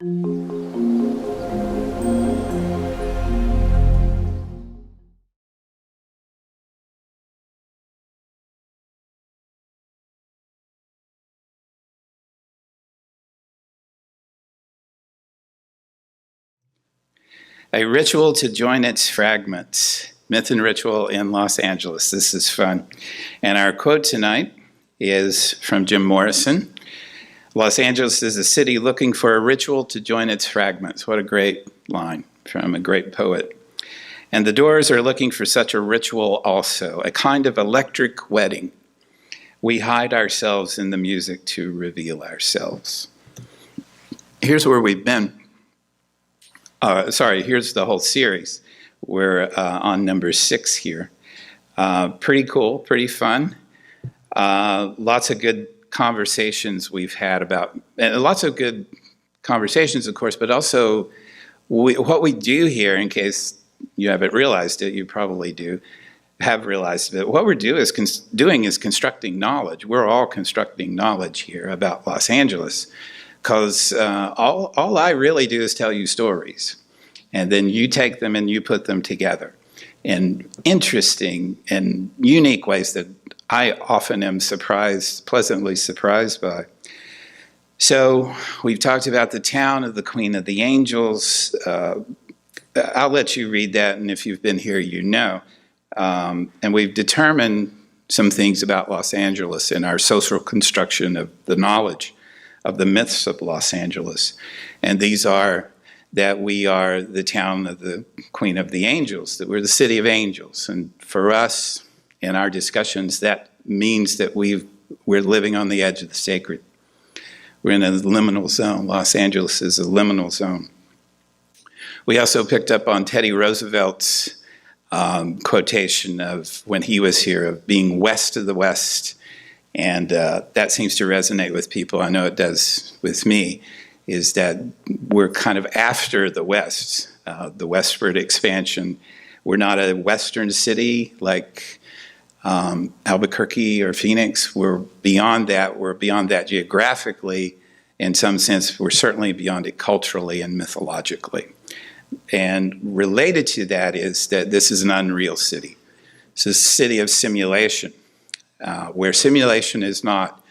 A ritual to join its fragments. Myth and ritual in Los Angeles. This is fun. And our quote tonight is from Jim Morrison. Los Angeles is a city looking for a ritual to join its fragments. What a great line from a great poet. And the Doors are looking for such a ritual also, a kind of electric wedding. We hide ourselves in the music to reveal ourselves. Here's where we've been. Here's the whole series. We're on number 6 here. Pretty cool, pretty fun. Lots of good conversations we've had about, and lots of good conversations, of course, but also what we do here, in case you haven't realized it, you probably have realized it. What we're doing is constructing knowledge. We're all constructing knowledge here about Los Angeles, because all I really do is tell you stories, and then you take them and you put them together in interesting and unique ways that I often am pleasantly surprised by. So we've talked about the town of the Queen of the Angels. I'll let you read that, and if you've been here, you know. And we've determined some things about Los Angeles in our social construction of the knowledge of the myths of Los Angeles. And these are that we are the town of the Queen of the Angels, that we're the city of angels. And for us, in our discussions, that means that we're living on the edge of the sacred. We're in a liminal zone. Los Angeles is a liminal zone. We also picked up on Teddy Roosevelt's quotation of when he was here, of being west of the West. And that seems to resonate with people. I know it does with me, is that we're kind of after the West, the westward expansion. We're not a Western city like Albuquerque or Phoenix. We're beyond that. We're beyond that geographically. In some sense, we're certainly beyond it culturally and mythologically. And related to that is that this is an unreal city. It's a city of simulation, where simulation is not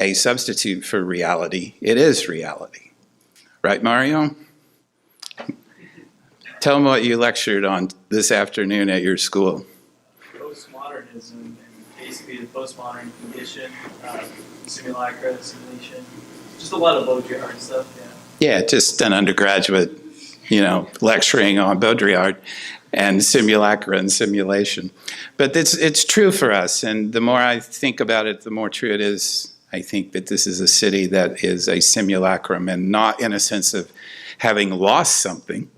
a substitute for reality. It is reality. Right, Mario? Tell them what you lectured on this afternoon at your school. Postmodernism, and basically the postmodern condition, simulacra, simulation, just a lot of Baudrillard stuff, yeah. Yeah, just an undergraduate, lecturing on Baudrillard and simulacra and simulation. But it's true for us, and the more I think about it, the more true it is. I think that this is a city that is a simulacrum, and not in a sense of having lost something,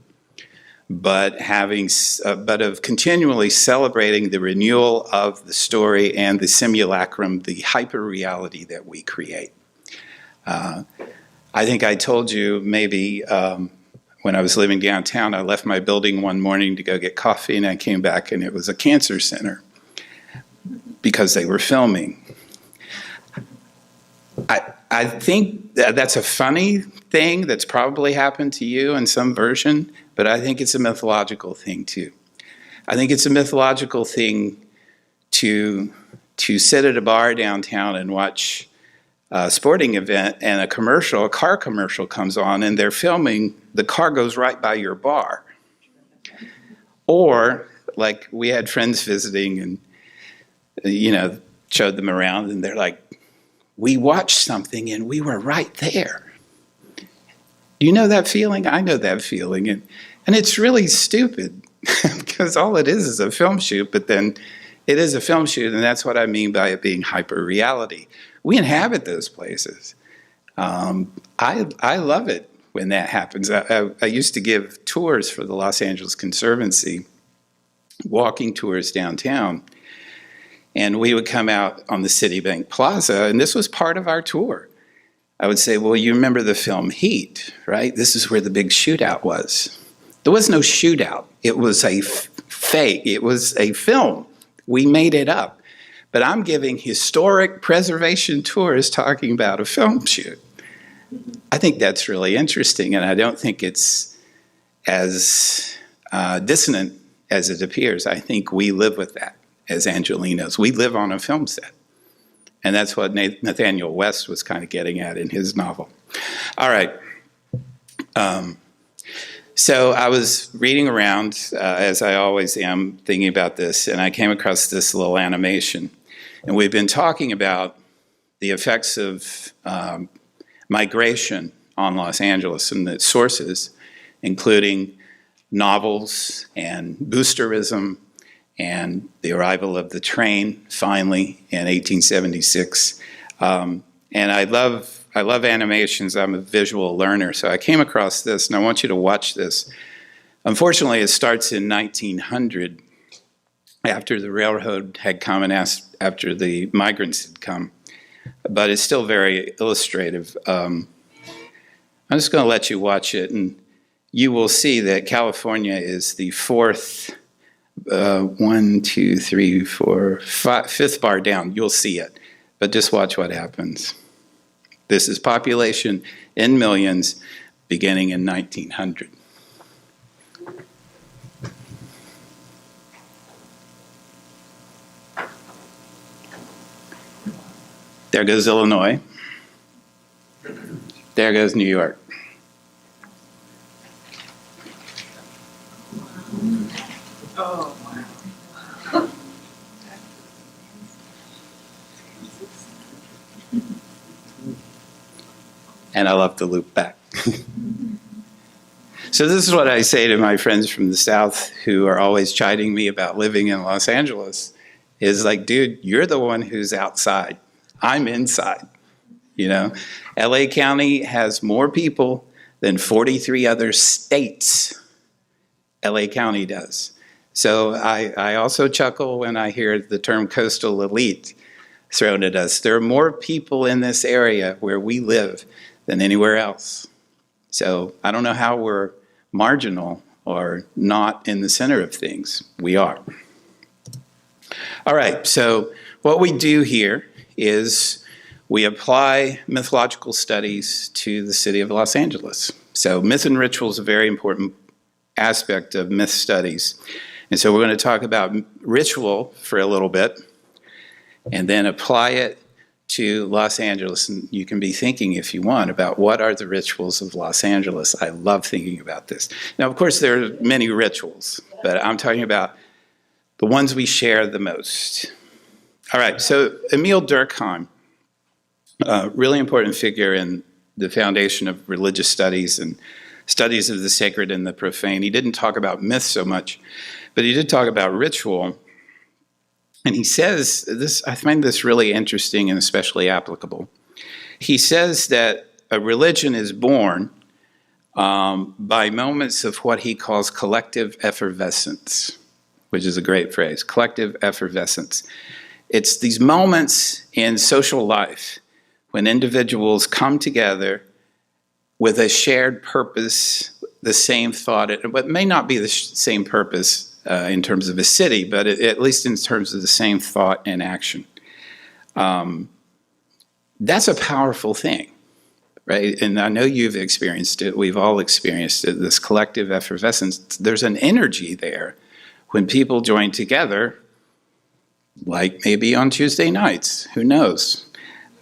but of continually celebrating the renewal of the story and the simulacrum, the hyper-reality that we create. I think I told you maybe when I was living downtown, I left my building one morning to go get coffee, and I came back and it was a cancer center because they were filming. I think that's a funny thing that's probably happened to you in some version, but I think it's a mythological thing too. I think it's a mythological thing to sit at a bar downtown and watch a sporting event, and a car commercial comes on, and they're filming, the car goes right by your bar. Or, like, we had friends visiting and, showed them around, and they're like, we watched something and we were right there. Do you know that feeling? I know that feeling. And it's really stupid because all it is a film shoot, but then it is a film shoot, and that's what I mean by it being hyper-reality. We inhabit those places. I love it when that happens. I used to give tours for the Los Angeles Conservancy, walking tours downtown. And we would come out on the Citibank Plaza, and this was part of our tour. I would say, well, you remember the film Heat, right? This is where the big shootout was. There was no shootout. It was a fake. It was a film. We made it up. But I'm giving historic preservation tours talking about a film shoot. I think that's really interesting, and I don't think it's as dissonant as it appears. I think we live with that as Angelenos. We live on a film set. And that's what Nathaniel West was kind of getting at in his novel. All right. So I was reading around, as I always am, thinking about this, and I came across this little animation. And we've been talking about the effects of migration on Los Angeles and its sources, including novels and boosterism and the arrival of the train, finally, in 1876. And I love animations. I'm a visual learner, so I came across this, and I want you to watch this. Unfortunately, it starts in 1900, after the railroad had come and after the migrants had come. But it's still very illustrative. I'm just going to let you watch it, and you will see that California is the fifth bar down. You'll see it, but just watch what happens. This is population in millions beginning in 1900. There goes Illinois. There goes New York. Oh, wow. And I love to loop back. So this is what I say to my friends from the South who are always chiding me about living in Los Angeles, is like, dude, you're the one who's outside. I'm inside. You know, LA County has more people than 43 other states. LA County does. So I also chuckle when I hear the term coastal elite thrown at us. There are more people in this area where we live than anywhere else. So I don't know how we're marginal or not in the center of things. We are. All right, so what we do here is we apply mythological studies to the city of Los Angeles. So myth and ritual is a very important aspect of myth studies. And so we're going to talk about ritual for a little bit and then apply it to Los Angeles. And you can be thinking, if you want, about what are the rituals of Los Angeles. I love thinking about this. Now, of course, there are many rituals, but I'm talking about the ones we share the most. All right, so Emil Durkheim, a really important figure in the foundation of religious studies and studies of the sacred and the profane. He didn't talk about myth so much, but he did talk about ritual. And he says, this, I find this really interesting and especially applicable. He says that a religion is born by moments of what he calls collective effervescence, which is a great phrase, collective effervescence. It's these moments in social life when individuals come together with a shared purpose, the same thought, but may not be the same purpose in terms of a city, but at least in terms of the same thought and action. That's a powerful thing, right? And I know you've experienced it. We've all experienced it, this collective effervescence. There's an energy there when people join together, like maybe on Tuesday nights, who knows?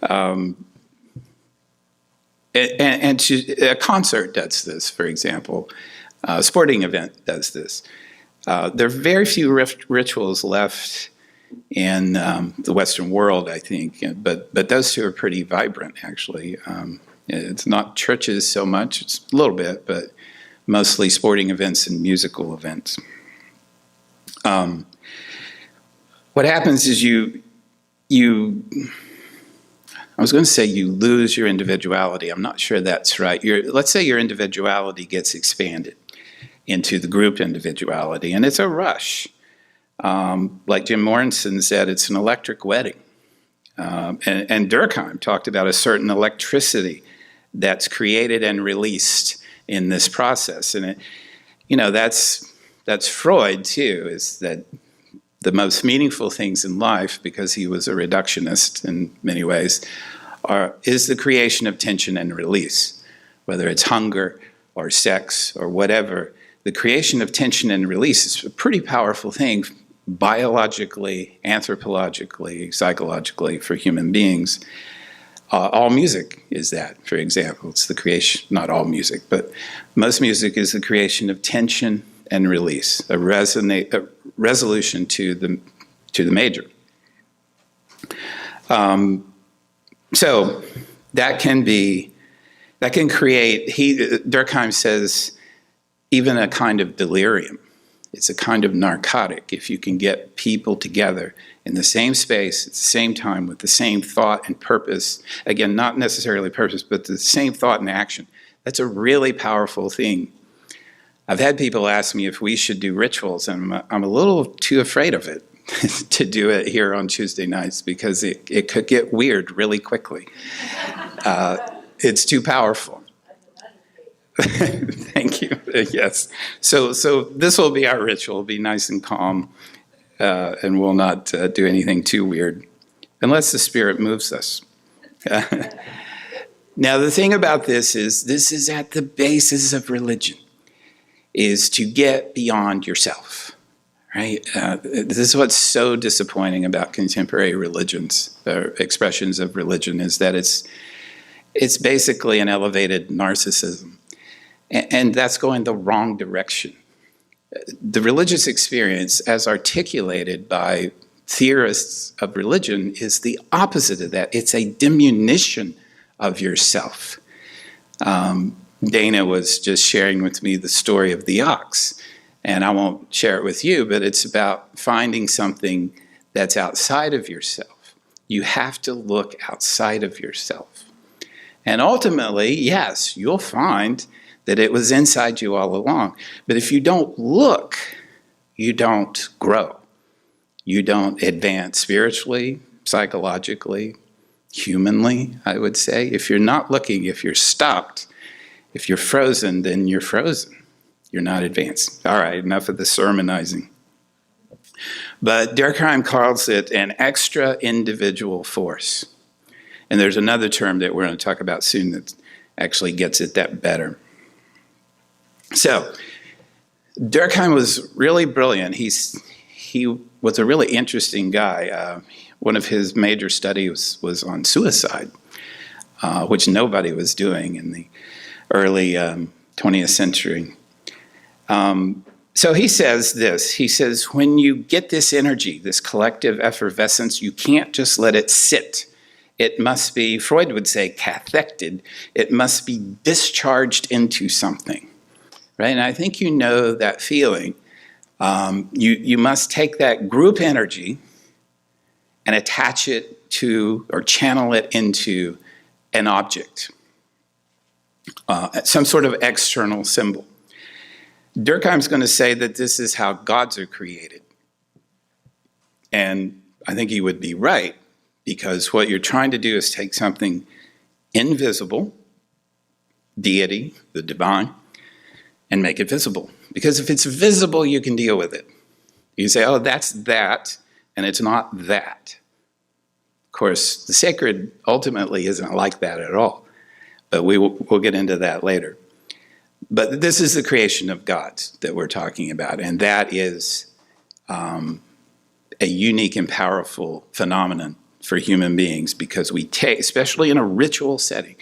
And a concert does this, for example. A sporting event does this. There are very few rituals left in the Western world, I think, but those two are pretty vibrant, actually. It's not churches so much, it's a little bit, but mostly sporting events and musical events. What happens is I was going to say you lose your individuality. I'm not sure that's right. Let's say your individuality gets expanded into the group individuality, and it's a rush. Like Jim Morrison said, it's an electric wedding. And Durkheim talked about a certain electricity that's created and released in this process. And that's Freud too, is that the most meaningful things in life, because he was a reductionist in many ways, is the creation of tension and release, whether it's hunger or sex or whatever. The creation of tension and release is a pretty powerful thing biologically, anthropologically, psychologically for human beings. All music is that, for example. It's the creation, not all music, but most music is the creation of tension and release, a resolution to the major. So that can create, Durkheim says, even a kind of delirium. It's a kind of narcotic if you can get people together in the same space at the same time with the same thought and purpose. Again, not necessarily purpose, but the same thought and action. That's a really powerful thing. I've had people ask me if we should do rituals, and I'm a little too afraid of it to do it here on Tuesday nights because it could get weird really quickly. It's too powerful. Thank you. Yes. So this will be our ritual. It'll be nice and calm, and we'll not do anything too weird, unless the Spirit moves us. Now, the thing about this is at the basis of religion, is to get beyond yourself, right? This is what's so disappointing about contemporary religions, or expressions of religion, is that it's basically an elevated narcissism. And that's going the wrong direction. The religious experience, as articulated by theorists of religion, is the opposite of that. It's a diminution of yourself. Dana was just sharing with me the story of the ox, and I won't share it with you, but it's about finding something that's outside of yourself. You have to look outside of yourself. And ultimately, yes, you'll find that it was inside you all along. But if you don't look, you don't grow. You don't advance spiritually, psychologically, humanly, I would say. If you're not looking, if you're stopped, if you're frozen, then you're frozen. You're not advancing. All right, enough of the sermonizing. But Durkheim calls it an extra-individual force. And there's another term that we're going to talk about soon that actually gets at that better. So, Durkheim was really brilliant. He was a really interesting guy. One of his major studies was on suicide, which nobody was doing in the early 20th century. So he says this. He says, when you get this energy, this collective effervescence, you can't just let it sit. It must be, Freud would say, cathected. It must be discharged into something. Right? And I think you know that feeling. You must take that group energy and attach it to, or channel it into an object, some sort of external symbol. Durkheim's going to say that this is how gods are created. And I think he would be right, because what you're trying to do is take something invisible, deity, the divine, and make it visible. Because if it's visible, you can deal with it. You say, oh, that's that, and it's not that. Of course, the sacred ultimately isn't like that at all. But we'll get into that later. But this is the creation of gods that we're talking about, and that is a unique and powerful phenomenon for human beings, because we take, especially in a ritual setting,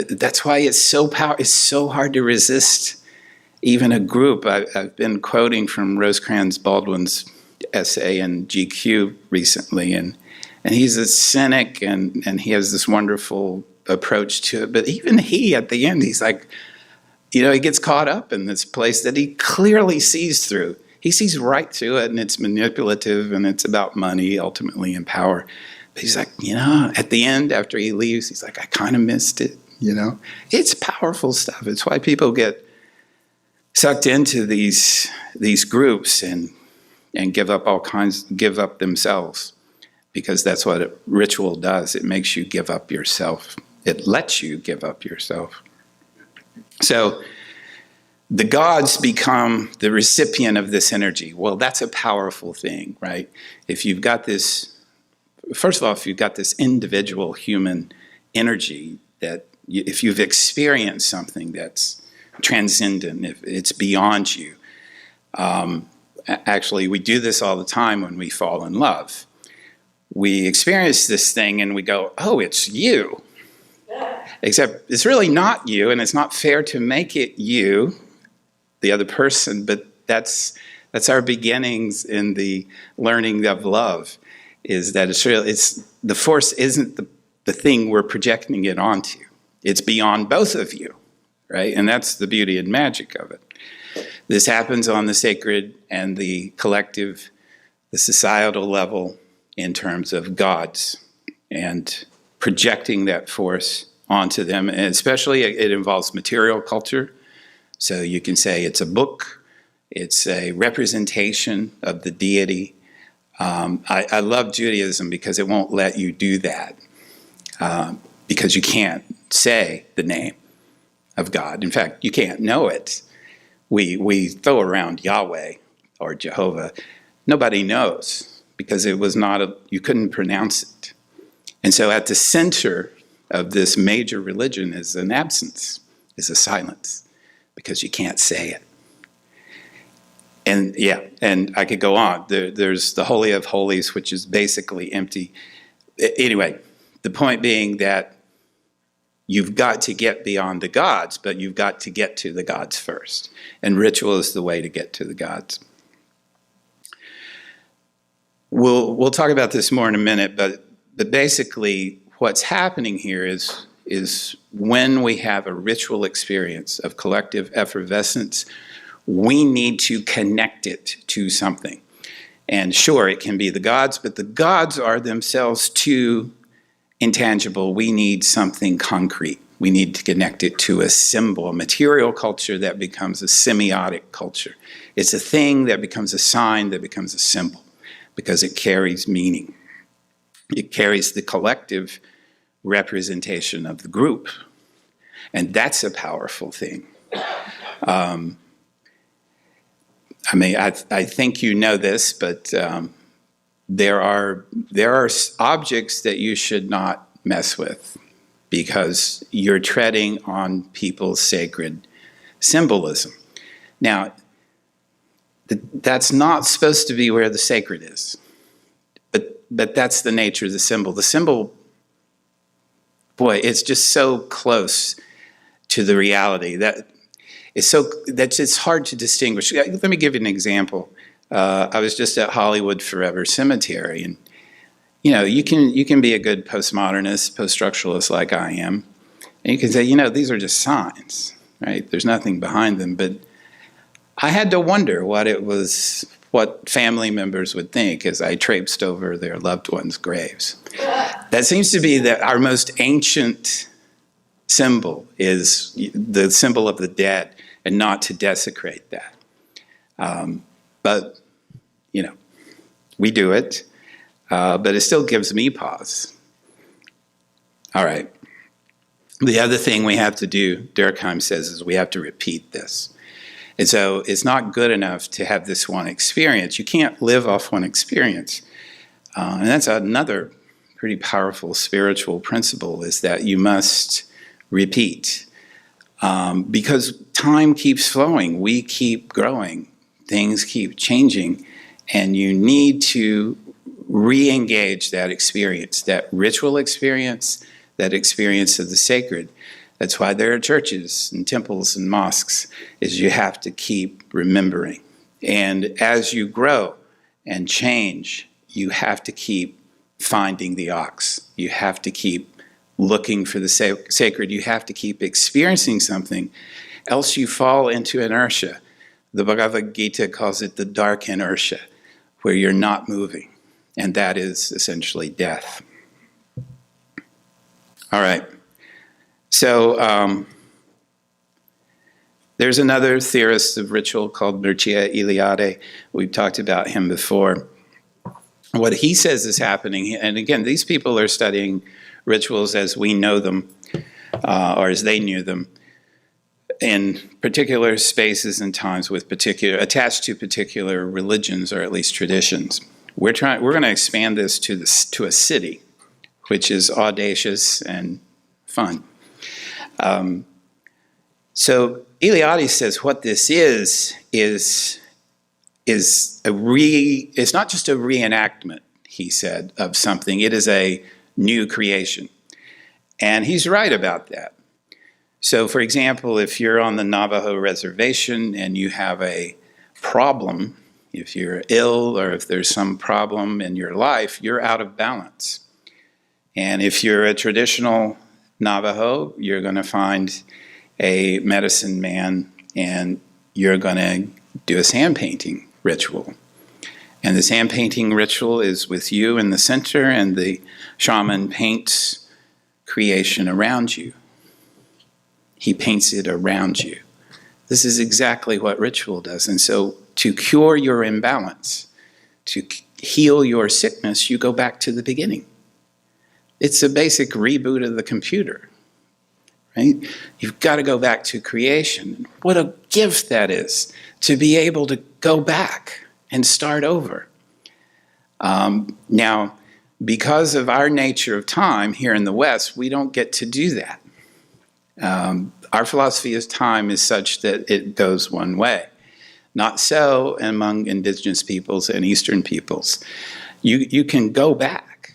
that's why it's so hard to resist even a group. I've been quoting from Rosecrans Baldwin's essay in GQ recently, and he's a cynic, and he has this wonderful approach to it. But even he, at the end, he's like, he gets caught up in this place that he clearly sees through. He sees right through it, and it's manipulative, and it's about money, ultimately, and power. But he's like, at the end, after he leaves, he's like, I kind of missed it, It's powerful stuff. It's why people get sucked into these groups and give up themselves, because that's what a ritual does. It makes you give up yourself. It lets you give up yourself. So the gods become the recipient of this energy. Well, that's a powerful thing, right? If you've got this first of all, if you've got this individual human energy that if you've experienced something that's transcendent, if it's beyond you, actually, we do this all the time when we fall in love. We experience this thing and we go, oh, it's you. Except it's really not you, and it's not fair to make it you, the other person, but that's our beginnings in the learning of love, is that it's the force isn't the thing we're projecting it onto. It's beyond both of you, right? And that's the beauty and magic of it. This happens on the sacred and the collective, the societal level in terms of gods and projecting that force onto them. And especially it involves material culture. So you can say it's a book, it's a representation of the deity. I love Judaism because it won't let you do that, because you can't say the name of God. In fact, you can't know it. We throw around Yahweh or Jehovah. Nobody knows because it was you couldn't pronounce it. And so at the center of this major religion is an absence, is a silence, because you can't say it. And and I could go on. There's the Holy of Holies, which is basically empty. Anyway, the point being that you've got to get beyond the gods, but you've got to get to the gods first. And ritual is the way to get to the gods. We'll talk about this more in a minute, but basically what's happening here is when we have a ritual experience of collective effervescence, we need to connect it to something. And sure, it can be the gods, but the gods are themselves too intangible. We need something concrete. We need to connect it to a symbol, a material culture that becomes a semiotic culture. It's a thing that becomes a sign, that becomes a symbol, because it carries meaning. It carries the collective representation of the group. And that's a powerful thing. I think you know this, but there are objects that you should not mess with because you're treading on people's sacred symbolism. Now, that's not supposed to be where the sacred is, but that's the nature of the symbol. The symbol, boy, it's just so close to the reality that it's hard to distinguish. Let me give you an example. I was just at Hollywood Forever Cemetery, and you can be a good postmodernist, post-structuralist like I am, and you can say, these are just signs, right? There's nothing behind them. But I had to wonder what family members would think as I traipsed over their loved ones' graves. That seems to be our most ancient symbol, is the symbol of the dead, and not to desecrate that. But we do it, but it still gives me pause. All right. The other thing we have to do, Durkheim says, is we have to repeat this. And so it's not good enough to have this one experience. You can't live off one experience. And that's another pretty powerful spiritual principle, is that you must repeat. Because time keeps flowing, we keep growing, things keep changing, and you need to re-engage that experience, that ritual experience, that experience of the sacred. That's why there are churches and temples and mosques, is you have to keep remembering. And as you grow and change, you have to keep finding the ox. You have to keep looking for the sacred. You have to keep experiencing something, else you fall into inertia. The Bhagavad Gita calls it the dark inertia, where you're not moving. And that is essentially death. All right. So there's another theorist of ritual called Mircea Eliade. We've talked about him before. What he says is happening, and again, these people are studying rituals as we know them, or as they knew them, in particular spaces and times with attached to particular religions, or at least traditions. We're going to expand this to a city, which is audacious and fun. So Eliade says what this is it's not just a reenactment, he said, of something. It is a new creation. And he's right about that. So, for example, if you're on the Navajo reservation and you have a problem, if you're ill or if there's some problem in your life, you're out of balance. And if you're a traditional Navajo, you're going to find a medicine man and you're going to do a sand painting ritual. And the sand painting ritual is with you in the center, and the shaman paints creation around you. He paints it around you. This is exactly what ritual does. And so to cure your imbalance, to heal your sickness, you go back to the beginning. It's a basic reboot of the computer, right? You've got to go back to creation. What a gift that is, to be able to go back and start over. Now, because of our nature of time here in the West, we don't get to do that. Our philosophy of time is such that it goes one way. Not so among indigenous peoples and Eastern peoples. You can go back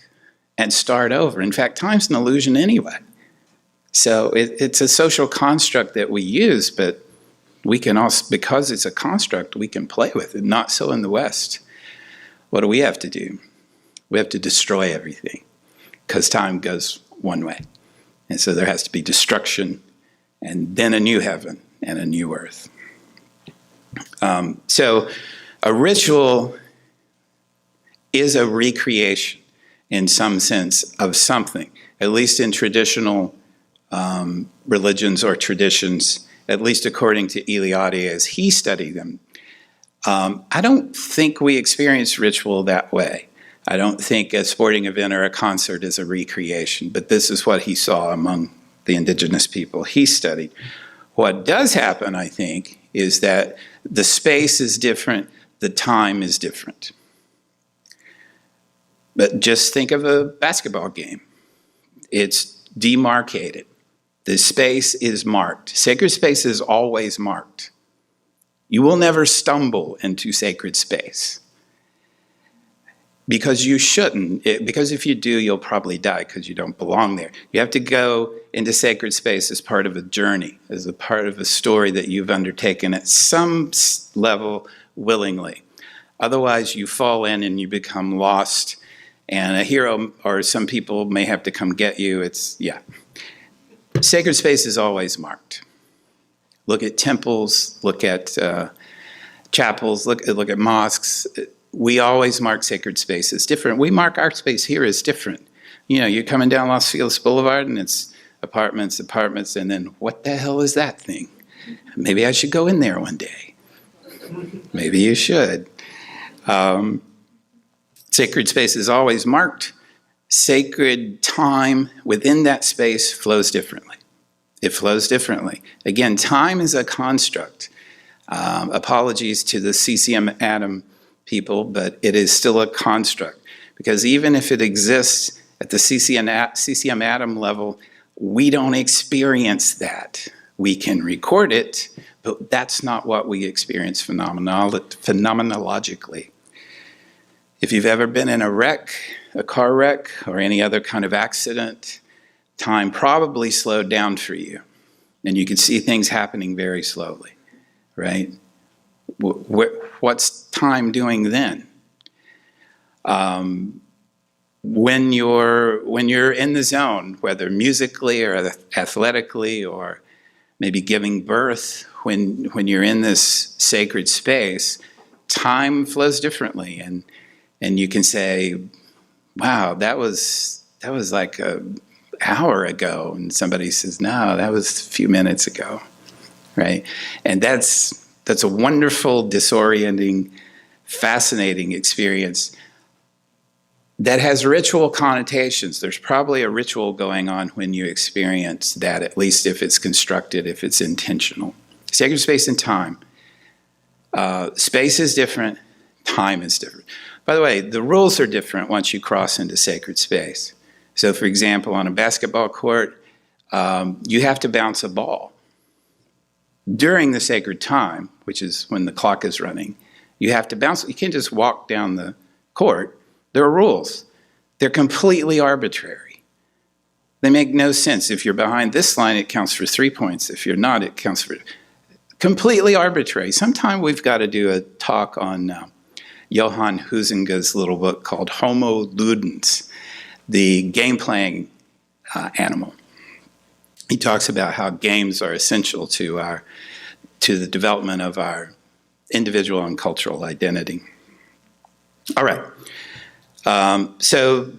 and start over. In fact, time's an illusion anyway. So it's a social construct that we use, but we can also, because it's a construct, we can play with it. Not so in the West. What do we have to do? We have to destroy everything, because time goes one way. And so there has to be destruction, and then a new heaven and a new earth. So a ritual is a recreation in some sense of something, at least in traditional religions or traditions, at least according to Eliade as he studied them. I don't think we experience ritual that way. I don't think a sporting event or a concert is a recreation, but this is what he saw among the indigenous people he studied. What does happen, I think, is that the space is different, the time is different. But just think of a basketball game. It's demarcated. The space is marked. Sacred space is always marked. You will never stumble into sacred space. Because you shouldn't. Because if you do, you'll probably die because you don't belong there. You have to go into sacred space as part of a journey, as a part of a story that you've undertaken at some level willingly. Otherwise, you fall in and you become lost, and a hero or some people may have to come get you. Sacred space is always marked. Look at temples, look at chapels, look at mosques. We always mark sacred space as different. We mark our space here as different. You know, you're coming down Los Feliz Boulevard and it's apartments, and then what the hell is that thing? Maybe I should go in there one day. Maybe you should. Sacred space is always marked. Sacred time within that space flows differently. It flows differently. Again, time is a construct. Apologies to the CCM atom people, but it is still a construct. Because even if it exists at the CCM atom level, we don't experience that. We can record it, but that's not what we experience phenomenologically. If you've ever been in a car wreck, or any other kind of accident, time probably slowed down for you. And you can see things happening very slowly, right? What's time doing then? When you're in the zone, whether musically or athletically or maybe giving birth, when you're in this sacred space, time flows differently, and you can say, "Wow, that was like an hour ago," and somebody says, "No, that was a few minutes ago," right? And that's a wonderful, disorienting, fascinating experience that has ritual connotations. There's probably a ritual going on when you experience that, at least if it's constructed, if it's intentional. Sacred space and time. Space is different, time is different. By the way, the rules are different once you cross into sacred space. So for example, on a basketball court, you have to bounce a ball. During the sacred time, which is when the clock is running, you have to bounce. You can't just walk down the court. There are rules. They're completely arbitrary. They make no sense. If you're behind this line, it counts for 3 points. If you're not, it counts for... Completely arbitrary. Sometime we've got to do a talk on Johann Huizinga's little book called Homo Ludens, the game-playing animal. He talks about how games are essential to the development of our individual and cultural identity. All right. So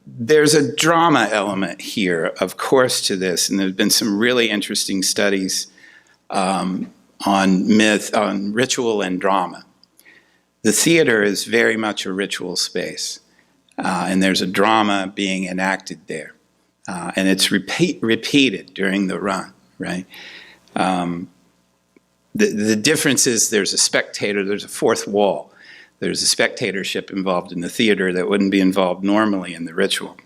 there's a drama element here, of course, to this, and there's been some really interesting studies on myth, on ritual and drama. The theater is very much a ritual space, and there's a drama being enacted there. And it's repeated during the run, right? The difference is there's a spectator, there's a fourth wall. There's a spectatorship involved in the theater that wouldn't be involved normally in the ritual.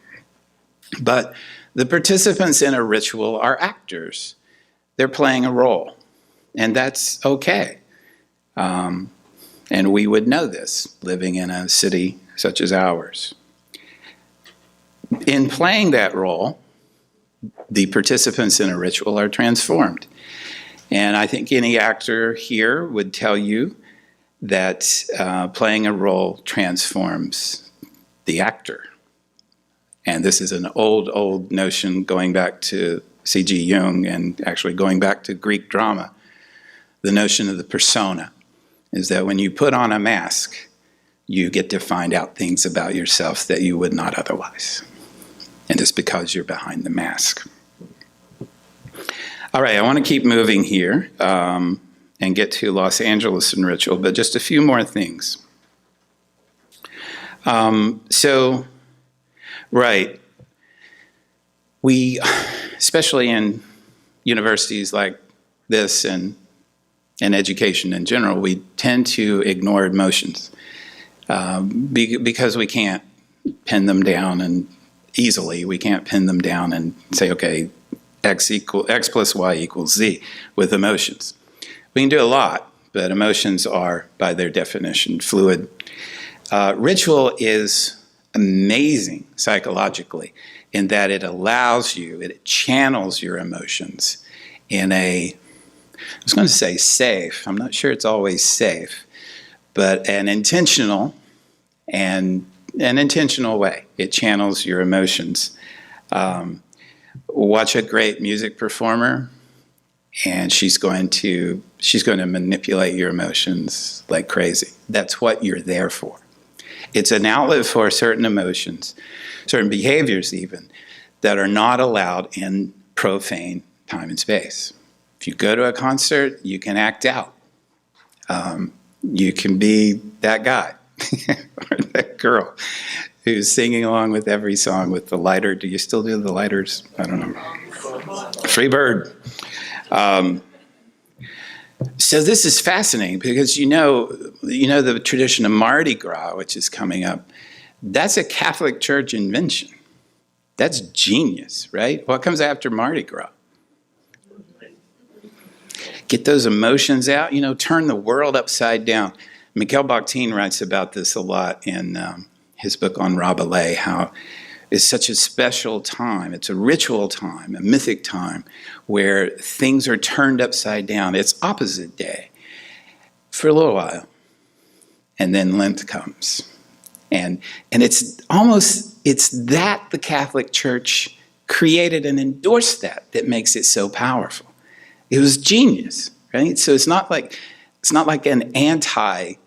But the participants in a ritual are actors. They're playing a role, and that's okay. And we would know this, living in a city such as ours. In playing that role, the participants in a ritual are transformed. And I think any actor here would tell you that playing a role transforms the actor. And this is an old notion going back to C.G. Jung and actually going back to Greek drama. The notion of the persona is that when you put on a mask, you get to find out things about yourself that you would not otherwise. And it's because you're behind the mask. All right, I want to keep moving here and get to Los Angeles and ritual, but just a few more things. Right, we, especially in universities like this and education in general, we tend to ignore emotions because we can't pin them down and easily. We can't pin them down and say, okay, X plus Y equals Z with emotions. We can do a lot, but emotions are, by their definition, fluid. Ritual is amazing psychologically in that it allows you, it channels your emotions in a, I was going to say safe, I'm not sure it's always safe, but an intentional way. It channels your emotions. Watch a great music performer, and she's going to manipulate your emotions like crazy. That's what you're there for. It's an outlet for certain emotions, certain behaviors even, that are not allowed in profane time and space. If you go to a concert, you can act out. You can be that guy or that girl who's singing along with every song with the lighter. Do you still do the lighters? I don't know. Free bird. So this is fascinating because you know the tradition of Mardi Gras, which is coming up. That's a Catholic Church invention. That's genius, right? What comes after Mardi Gras? Get those emotions out, turn the world upside down. Mikhail Bakhtin writes about this a lot in his book on Rabelais, how it's such a special time. It's a ritual time, a mythic time, where things are turned upside down. It's opposite day for a little while. And then Lent comes. And it's that the Catholic Church created and endorsed that makes it so powerful. It was genius, right? So it's not like an anti-Catholic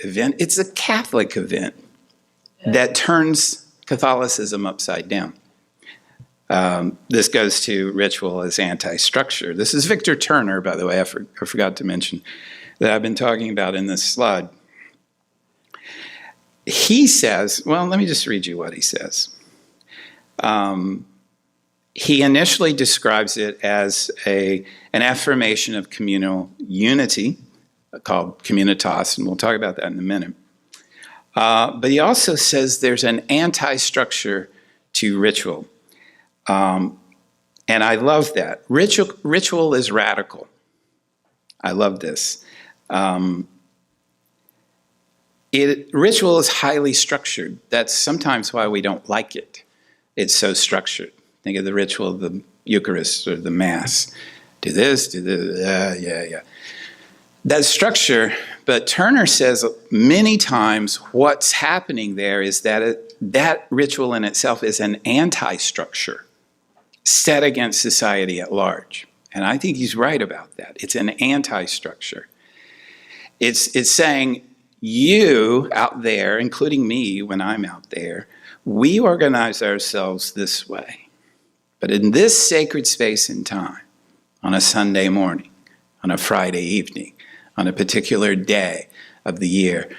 event. It's a Catholic event that turns Catholicism upside down. This goes to ritual as anti-structure. This is Victor Turner, by the way, I forgot to mention, that I've been talking about in this slide. He says, well, let me just read you what he says. He initially describes it as an affirmation of communal unity called communitas, and we'll talk about that in a minute. But he also says there's an anti-structure to ritual. And I love that. Ritual is radical. I love this. Ritual is highly structured. That's sometimes why we don't like it. It's so structured. Think of the ritual of the Eucharist or the Mass. Do this, yeah. That's structure, but Turner says many times what's happening there is that that ritual in itself is an anti-structure set against society at large. And I think he's right about that. It's an anti-structure. It's saying, you out there, including me when I'm out there, we organize ourselves this way. But in this sacred space and time, on a Sunday morning, on a Friday evening, on a particular day of the year,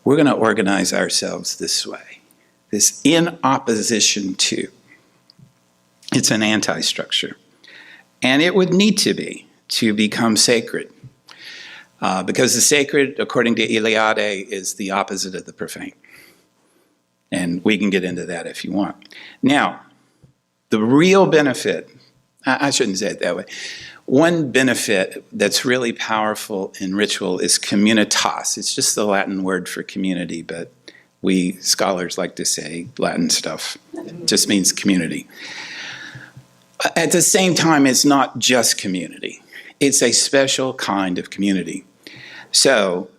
we're going to organize ourselves this way. This in opposition to. It's an anti-structure. And it would need to become sacred. Because the sacred, according to Iliade, is the opposite of the profane. And we can get into that if you want. Now, the real benefit, I shouldn't say it that way. One benefit that's really powerful in ritual is communitas. It's just the Latin word for community, but we scholars like to say Latin stuff. It just means community. At the same time, it's not just community. It's a special kind of community. So,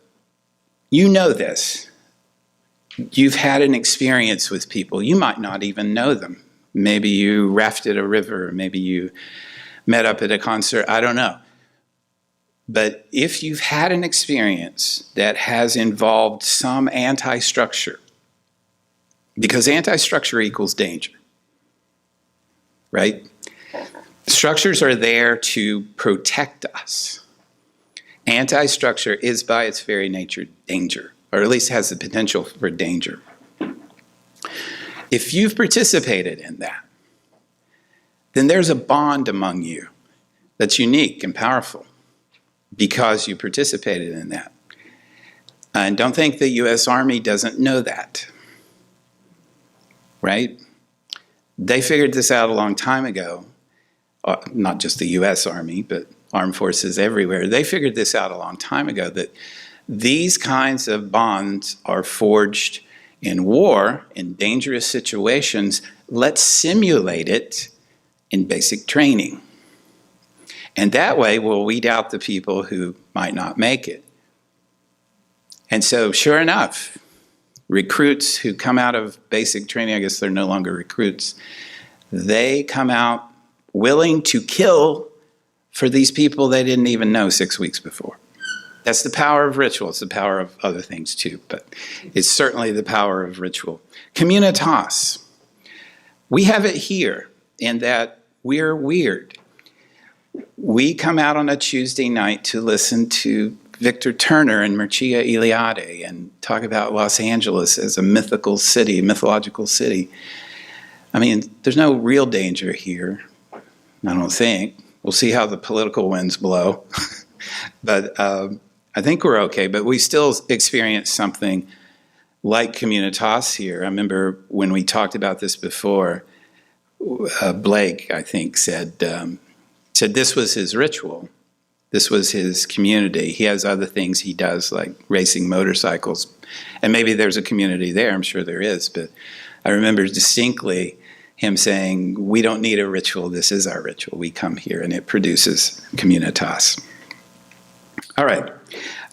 you know this. You've had an experience with people. You might not even know them. Maybe you rafted a river. Maybe you met up at a concert. I don't know. But if you've had an experience that has involved some anti-structure, because anti-structure equals danger, right? Structures are there to protect us. Anti-structure is by its very nature danger, or at least has the potential for danger. If you've participated in that, then there's a bond among you that's unique and powerful because you participated in that. And don't think the U.S. Army doesn't know that, right? They figured this out a long time ago, not just the U.S. Army, but armed forces everywhere. They figured this out a long time ago, that these kinds of bonds are forged in war, in dangerous situations. Let's simulate it in basic training. And that way we'll weed out the people who might not make it. And so, sure enough, recruits who come out of basic training, I guess they're no longer recruits, they come out willing to kill for these people they didn't even know 6 weeks before. That's the power of ritual. It's the power of other things too, but it's certainly the power of ritual. Communitas. We have it here in that we're weird. We come out on a Tuesday night to listen to Victor Turner and Mircea Eliade and talk about Los Angeles as a mythical city, mythological city. I mean, there's no real danger here, I don't think. We'll see how the political winds blow. But I think we're okay, but we still experience something like communitas here. I remember when we talked about this before, Blake, I think, said this was his ritual. This was his community. He has other things he does, like racing motorcycles. And maybe there's a community there, I'm sure there is, but I remember distinctly him saying, we don't need a ritual, this is our ritual. We come here and it produces communitas. All right.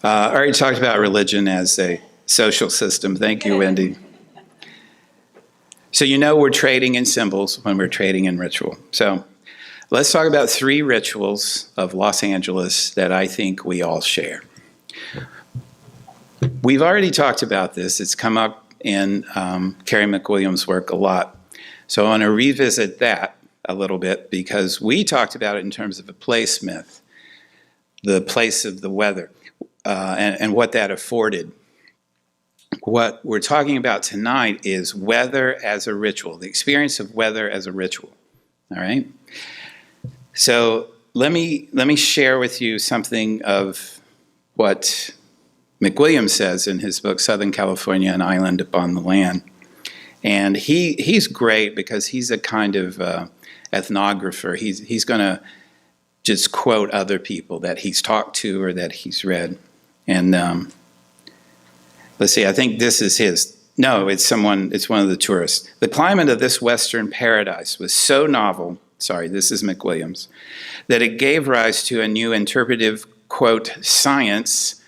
I already talked about religion as a social system. Thank you, Wendy. So you know we're trading in symbols when we're trading in ritual. So let's talk about 3 rituals of Los Angeles that I think we all share. We've already talked about this. It's come up in Carrie McWilliams' work a lot. So I want to revisit that a little bit because we talked about it in terms of a place myth, the place of the weather, and what that afforded. What we're talking about tonight is weather as a ritual, the experience of weather as a ritual. All right? So let me share with you something of what McWilliams says in his book, Southern California, An Island Upon the Land. And he's great because he's a kind of ethnographer. He's going to just quote other people that he's talked to or that he's read. And let's see, I think this is his. No, it's one of the tourists. The climate of this Western paradise was so novel, sorry, this is McWilliams, that it gave rise to a new interpretive, quote, science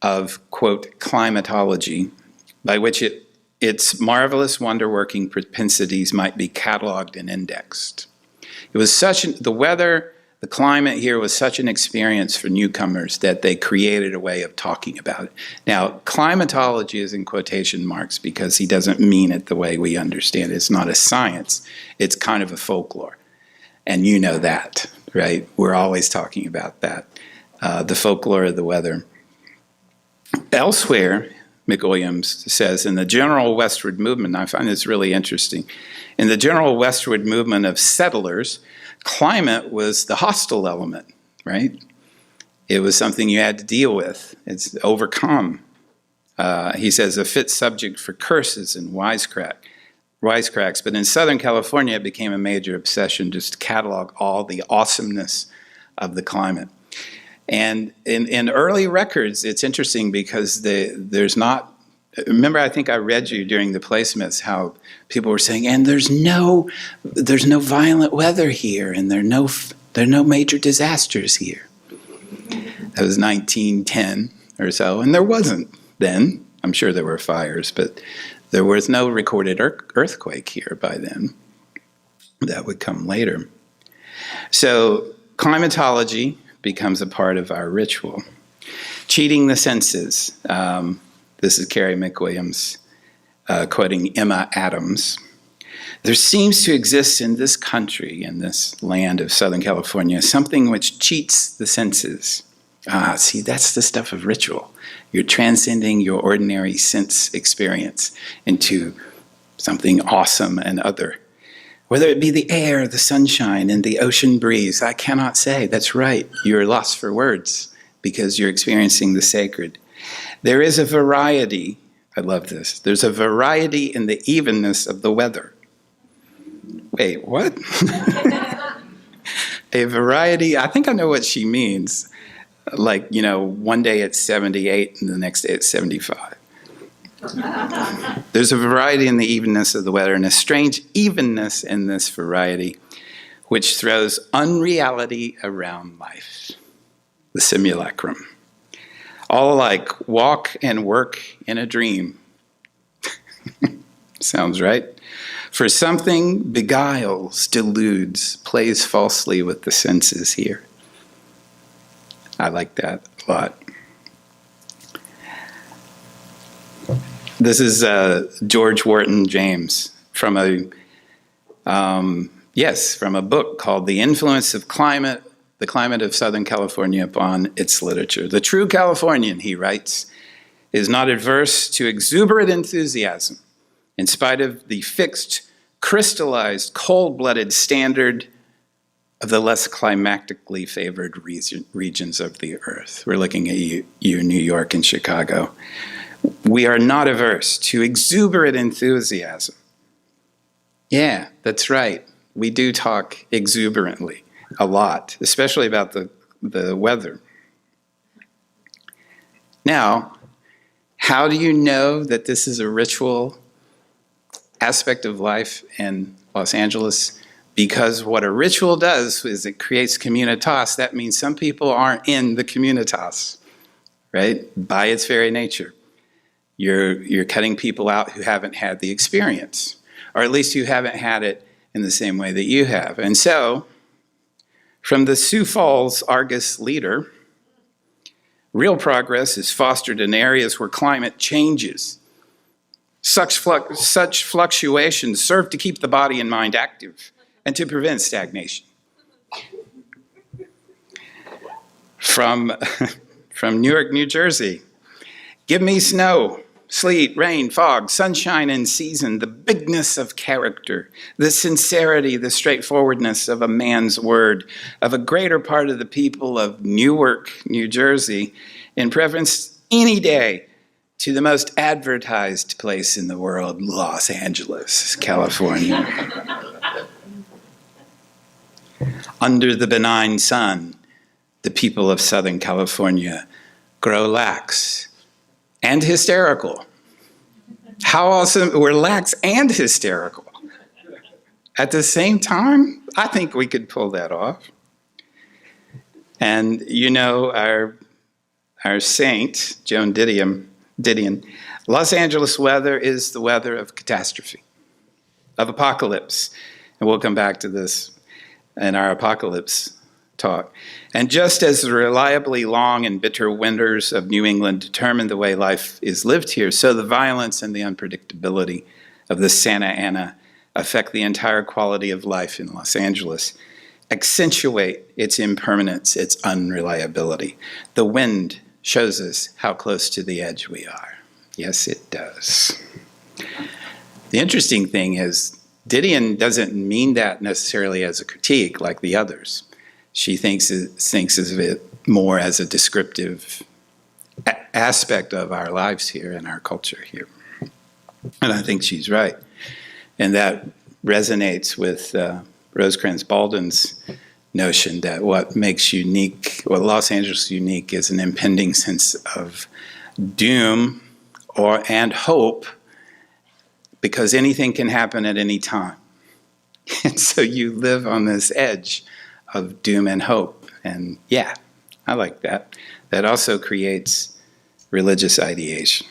of, quote, climatology, by which its marvelous wonder-working propensities might be cataloged and indexed. It was the climate here was such an experience for newcomers that they created a way of talking about it. Now, climatology is in quotation marks because he doesn't mean it the way we understand it. It's not a science. It's kind of a folklore. And you know that, right? We're always talking about that, the folklore of the weather. Elsewhere, McWilliams says, in the general westward movement, I find this really interesting, in the general westward movement of settlers, climate was the hostile element, right? It was something you had to deal with. It's overcome. He says, a fit subject for curses and wisecracks. But in Southern California, it became a major obsession just to catalog all the awesomeness of the climate. And in early records, it's interesting because there's not, remember, I think I read you during the placements how people were saying, and there's no violent weather here, and there are no major disasters here. That was 1910 or so, and there wasn't then. I'm sure there were fires, but there was no recorded earthquake here by then. That would come later. So climatology becomes a part of our ritual. Cheating the senses. This is Carrie McWilliams quoting Emma Adams. There seems to exist in this country, in this land of Southern California, something which cheats the senses. See, that's the stuff of ritual. You're transcending your ordinary sense experience into something awesome and other. Whether it be the air, the sunshine, and the ocean breeze, I cannot say. That's right. You're lost for words because you're experiencing the sacred. There is a variety, I love this, there's a variety in the evenness of the weather. Wait, what? A variety, I think I know what she means. Like, one day it's 78 and the next day it's 75. There's a variety in the evenness of the weather and a strange evenness in this variety which throws unreality around life, the simulacrum. All alike, walk and work in a dream. Sounds right. For something beguiles, deludes, plays falsely with the senses here. I like that a lot. This is George Wharton James from a book called The Influence of Climate, the Climate of Southern California Upon Its Literature. The true Californian, he writes, is not averse to exuberant enthusiasm in spite of the fixed, crystallized, cold-blooded standard of the less climactically favored regions of the earth. We're looking at you, New York and Chicago. We are not averse to exuberant enthusiasm. Yeah, that's right. We do talk exuberantly a lot, especially about the weather. Now, how do you know that this is a ritual aspect of life in Los Angeles? Because what a ritual does is it creates communitas. That means some people aren't in the communitas, right? By its very nature. You're cutting people out who haven't had the experience, or at least who haven't had it in the same way that you have. And so, from the Sioux Falls Argus leader, real progress is fostered in areas where climate changes. Such fluctuations serve to keep the body and mind active and to prevent stagnation. From Newark, New Jersey, give me snow, sleet, rain, fog, sunshine in season, the bigness of character, the sincerity, the straightforwardness of a man's word, of a greater part of the people of Newark, New Jersey, in preference any day to the most advertised place in the world, Los Angeles, California. Under the benign sun, the people of Southern California grow lax and hysterical. How awesome, we're lax and hysterical. At the same time, I think we could pull that off. And you know, our saint, Joan Didion, Los Angeles weather is the weather of catastrophe, of apocalypse. And we'll come back to this in our apocalypse talk. And just as the reliably long and bitter winters of New England determine the way life is lived here, so the violence and the unpredictability of the Santa Ana affect the entire quality of life in Los Angeles, accentuate its impermanence, its unreliability. The wind shows us how close to the edge we are. Yes, it does. The interesting thing is, Didion doesn't mean that necessarily as a critique like the others. She thinks of it more as a descriptive aspect of our lives here and our culture here. And I think she's right. And that resonates with Rosecrans Baldwin's notion that what makes Los Angeles unique is an impending sense of doom and hope, because anything can happen at any time. And so you live on this edge of doom and hope. And yeah, I like that. That also creates religious ideation.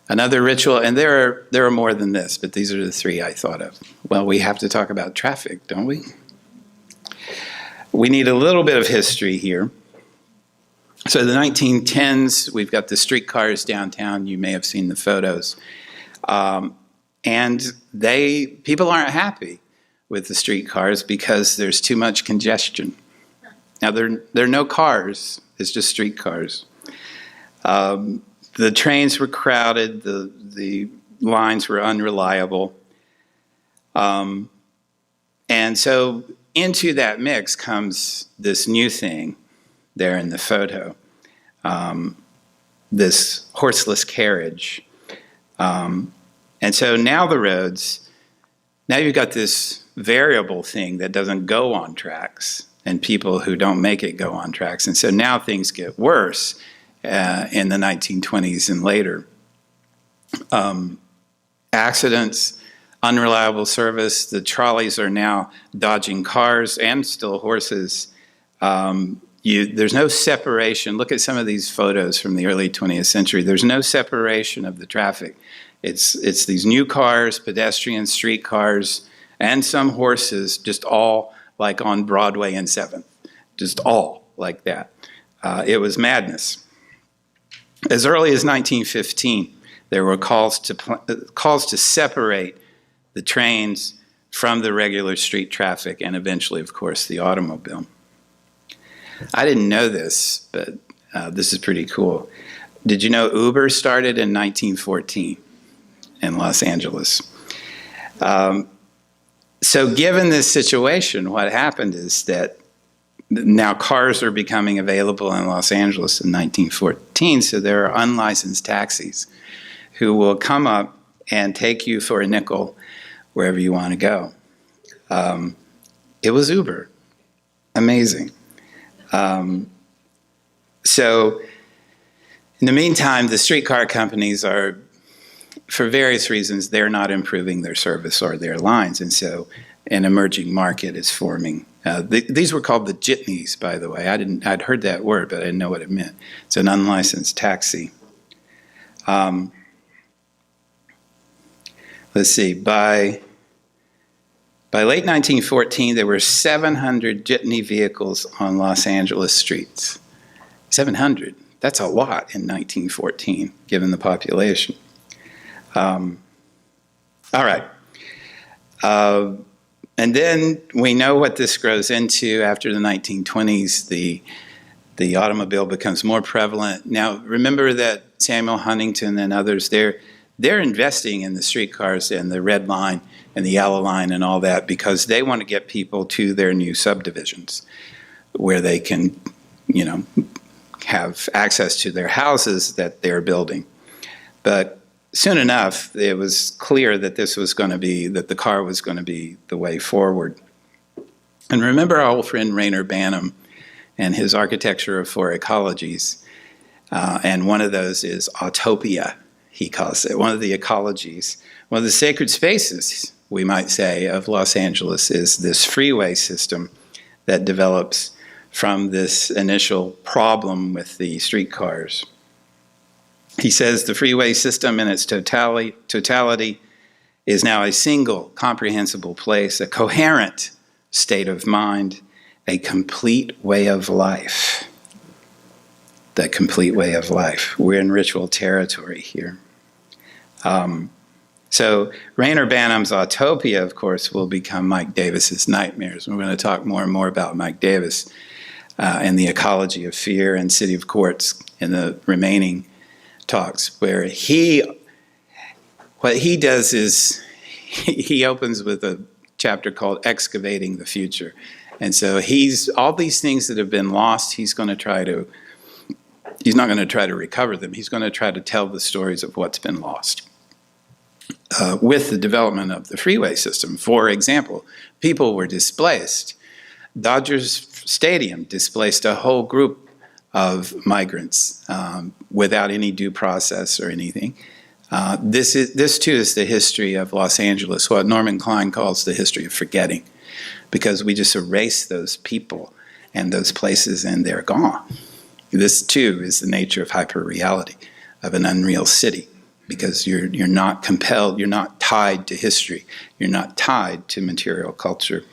Another ritual, and there are more than this, but these are the three I thought of. Well, we have to talk about traffic, don't we? We need a little bit of history here. So the 1910s, we've got the streetcars downtown. You may have seen the photos. And people aren't happy with the streetcars because there's too much congestion. Now, there are no cars. It's just streetcars. The trains were crowded. The lines were unreliable. And so into that mix comes this new thing there in the photo, this horseless carriage. And so now you've got this variable thing that doesn't go on tracks, and people who don't make it go on tracks. And so now things get worse in the 1920s and later. Accidents, unreliable service, the trolleys are now dodging cars and still horses. There's no separation. Look at some of these photos from the early 20th century. There's no separation of the traffic. It's these new cars, pedestrians, streetcars, and some horses, just all like on Broadway and 7th, just all like that. It was madness. As early as 1915, there were calls to separate the trains from the regular street traffic, and eventually, of course, the automobile. I didn't know this, but this is pretty cool. Did you know Uber started in 1914 in Los Angeles? So given this situation, what happened is that now cars are becoming available in Los Angeles in 1914, so there are unlicensed taxis who will come up and take you for a nickel wherever you want to go. It was Uber. Amazing. So in the meantime, the streetcar companies are, for various reasons, they're not improving their service or their lines. And so an emerging market is forming. These were called the jitneys, by the way. I'd heard that word, but I didn't know what it meant. It's an unlicensed taxi. Let's see, by late 1914, there were 700 jitney vehicles on Los Angeles streets. 700, that's a lot in 1914, given the population. All right. And then we know what this grows into after the 1920s. The automobile becomes more prevalent. Now, remember that Samuel Huntington and others, they're investing in the streetcars and the red line and the yellow line and all that because they want to get people to their new subdivisions where they can, have access to their houses that they're building. But soon enough, it was clear that that the car was going to be the way forward. And remember our old friend Rainer Banham and his architecture of four ecologies. And one of those is autopia, he calls it. One of the ecologies, one of the sacred spaces, we might say, of Los Angeles is this freeway system that develops from this initial problem with the streetcars. He says the freeway system in its totality is now a single comprehensible place, a coherent state of mind, a complete way of life. The complete way of life. We're in ritual territory here. So Rainer Banham's Autopia, of course, will become Mike Davis's Nightmares. We're going to talk more and more about Mike Davis and the ecology of fear and City of Quartz in the remaining talks, where what he does is he opens with a chapter called Excavating the Future. And so all these things that have been lost, he's not going to try to recover them. He's going to try to tell the stories of what's been lost. With the development of the freeway system, for example, people were displaced. Dodgers Stadium displaced a whole group of migrants without any due process or anything. This too is the history of Los Angeles, what Norman Klein calls the history of forgetting, because we just erase those people and those places and they're gone. This too is the nature of hyperreality, of an unreal city, because you're not compelled, you're not tied to history, you're not tied to material culture.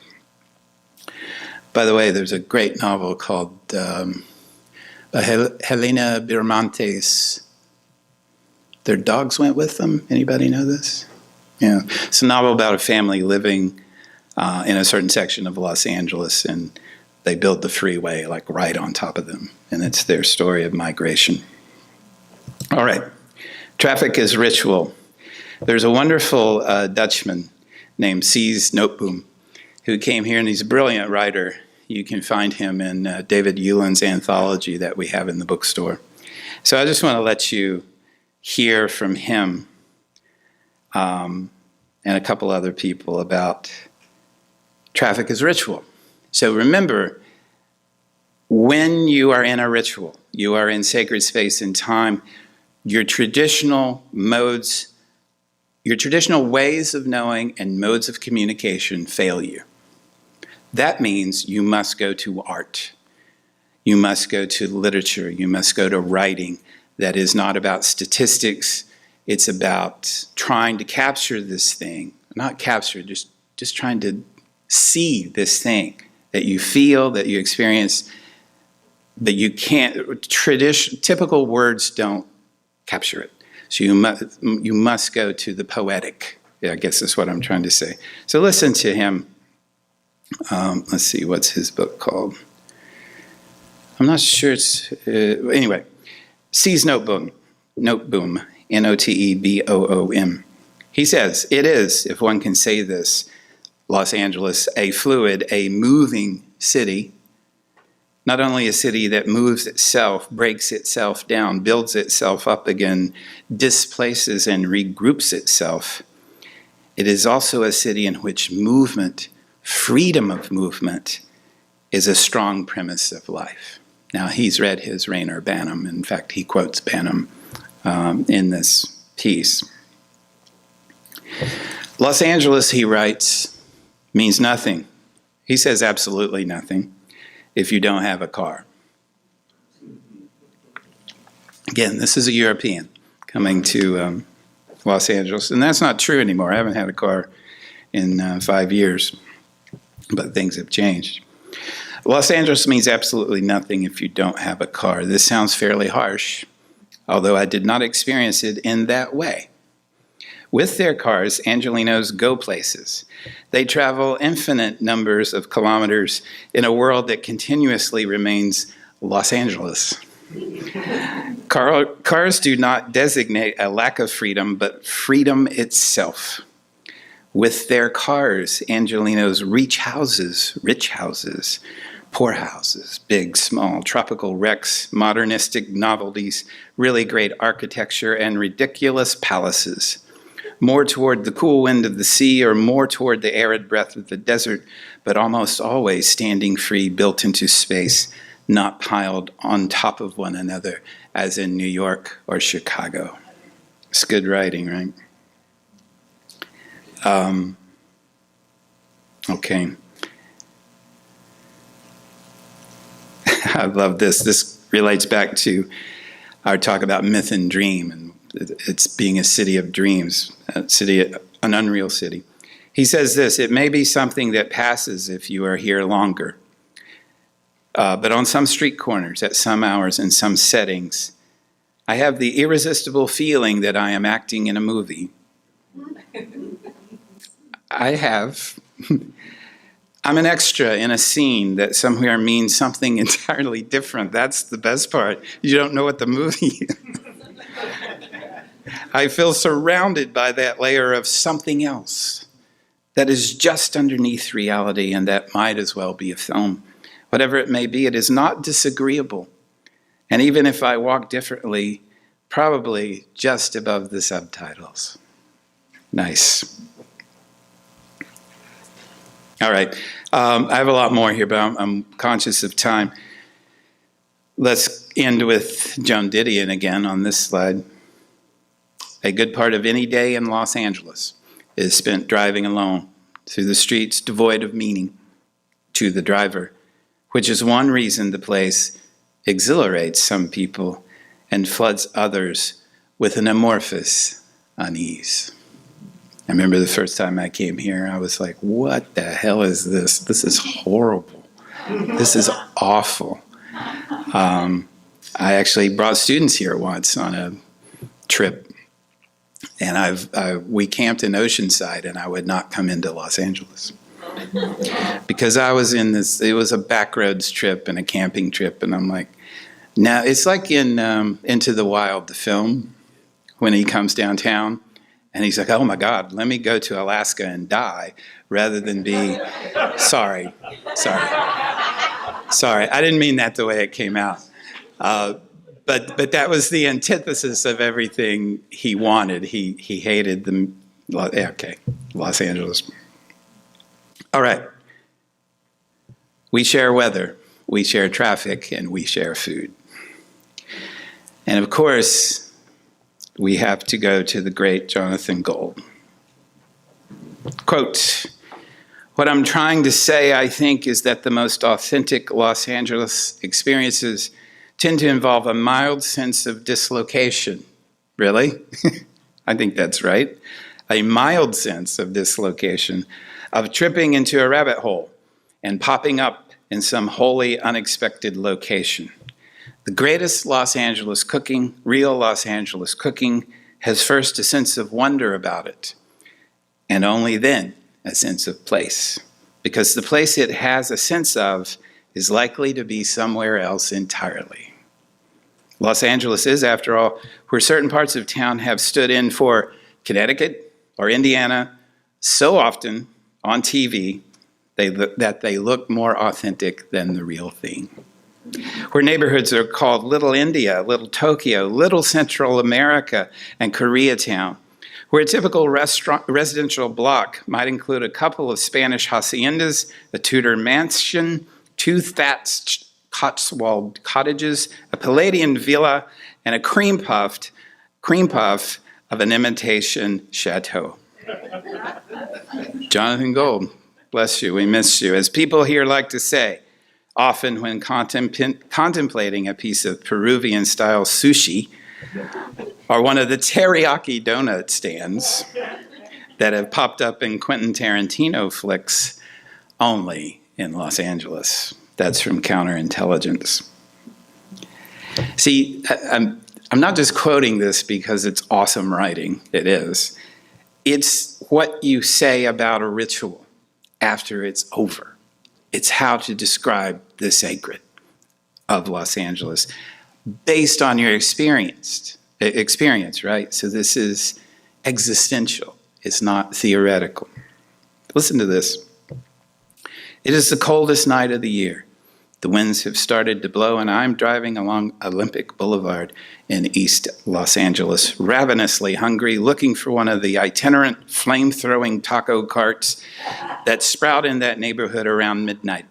By the way, there's a great novel called Helena Biramante's Their Dogs Went With Them. Anybody know this? Yeah, it's a novel about a family living in a certain section of Los Angeles, and they build the freeway like right on top of them, and it's their story of migration. All right, traffic is ritual. There's a wonderful Dutchman named Cees Nootboom who came here, and he's a brilliant writer. You can find him in David Hewlin's anthology that we have in the bookstore. So I just want to let you hear from him and a couple other people about traffic as ritual. So remember, when you are in a ritual, you are in sacred space and time, your traditional modes, your traditional ways of knowing and modes of communication fail you. That means you must go to art. You must go to literature. You must go to writing that is not about statistics. It's about trying to capture this thing. Not capture, just trying to see this thing that you feel, that you experience, that you can't, typical words don't capture it. So you must go to the poetic. Yeah, I guess that's what I'm trying to say. So listen to him. Let's see, what's his book called? I'm not sure it's, anyway, Cees Nootboom, N-O-T-E-B-O-O-M. He says, it is, if one can say this, Los Angeles, a fluid, a moving city, not only a city that moves itself, breaks itself down, builds itself up again, displaces and regroups itself. It is also a city in which movement, freedom of movement, is a strong premise of life. Now, he's read his Rainer Banham. In fact, he quotes Banham in this piece. Los Angeles, he writes, means nothing. He says absolutely nothing if you don't have a car. Again, this is a European coming to Los Angeles, and that's not true anymore. I haven't had a car in 5 years, but things have changed. Los Angeles means absolutely nothing if you don't have a car. This sounds fairly harsh, although I did not experience it in that way. With their cars, Angelenos go places. They travel infinite numbers of kilometers in a world that continuously remains Los Angeles. Cars do not designate a lack of freedom, but freedom itself. With their cars, Angelenos reach houses, rich houses, poorhouses, big, small, tropical wrecks, modernistic novelties, really great architecture, and ridiculous palaces. More toward the cool wind of the sea or more toward the arid breath of the desert, but almost always standing free, built into space, not piled on top of one another, as in New York or Chicago. It's good writing, right? Okay. I love this. This relates back to our talk about myth and dream, and it's being a city of dreams, an unreal city. He says this: it may be something that passes if you are here longer, but on some street corners, at some hours, in some settings, I have the irresistible feeling that I am acting in a movie. I'm an extra in a scene that somewhere means something entirely different. That's the best part. You don't know what the movie is. I feel surrounded by that layer of something else that is just underneath reality and that might as well be a film. Whatever it may be, it is not disagreeable. And even if I walk differently, probably just above the subtitles. Nice. All right. I have a lot more here, but I'm conscious of time. Let's end with Joan Didion again on this slide. A good part of any day in Los Angeles is spent driving alone through the streets devoid of meaning to the driver, which is one reason the place exhilarates some people and floods others with an amorphous unease. I remember the first time I came here, I was like, what the hell is this? This is horrible. This is awful. I actually brought students here once on a trip, and we camped in Oceanside, and I would not come into Los Angeles. Because I was in this, it was a backroads trip and a camping trip, and I'm like, now it's like in Into the Wild, the film, when he comes downtown, and he's like, oh my God, let me go to Alaska and die rather than be, sorry, I didn't mean that the way it came out. But that was the antithesis of everything he wanted. He hated Los Angeles. All right. We share weather, we share traffic, and we share food. And of course, we have to go to the great Jonathan Gold. Quote, what I'm trying to say, I think, is that the most authentic Los Angeles experiences tend to involve a mild sense of dislocation. Really? I think that's right. A mild sense of dislocation, of tripping into a rabbit hole and popping up in some wholly unexpected location. The greatest Los Angeles cooking, real Los Angeles cooking, has first a sense of wonder about it, and only then a sense of place, because the place it has a sense of is likely to be somewhere else entirely. Los Angeles is, after all, where certain parts of town have stood in for Connecticut or Indiana so often on TV that they look more authentic than the real thing. Where neighborhoods are called Little India, Little Tokyo, Little Central America, and Koreatown. Where a typical residential block might include a couple of Spanish haciendas, a Tudor mansion, 2 thatched Cotswold cottages, a Palladian villa, and a cream puff of an imitation chateau. Jonathan Gold, bless you, we miss you. As people here like to say, often when contemplating a piece of Peruvian-style sushi or one of the teriyaki donut stands that have popped up in Quentin Tarantino flicks, only in Los Angeles. That's from Counterintelligence. See, I'm not just quoting this because it's awesome writing. It is. It's what you say about a ritual after it's over. It's how to describe the sacred of Los Angeles based on your experience, right? So this is existential. It's not theoretical. Listen to this. It is the coldest night of the year. The winds have started to blow, and I'm driving along Olympic Boulevard in East Los Angeles, ravenously hungry, looking for one of the itinerant, flame-throwing taco carts that sprout in that neighborhood around midnight.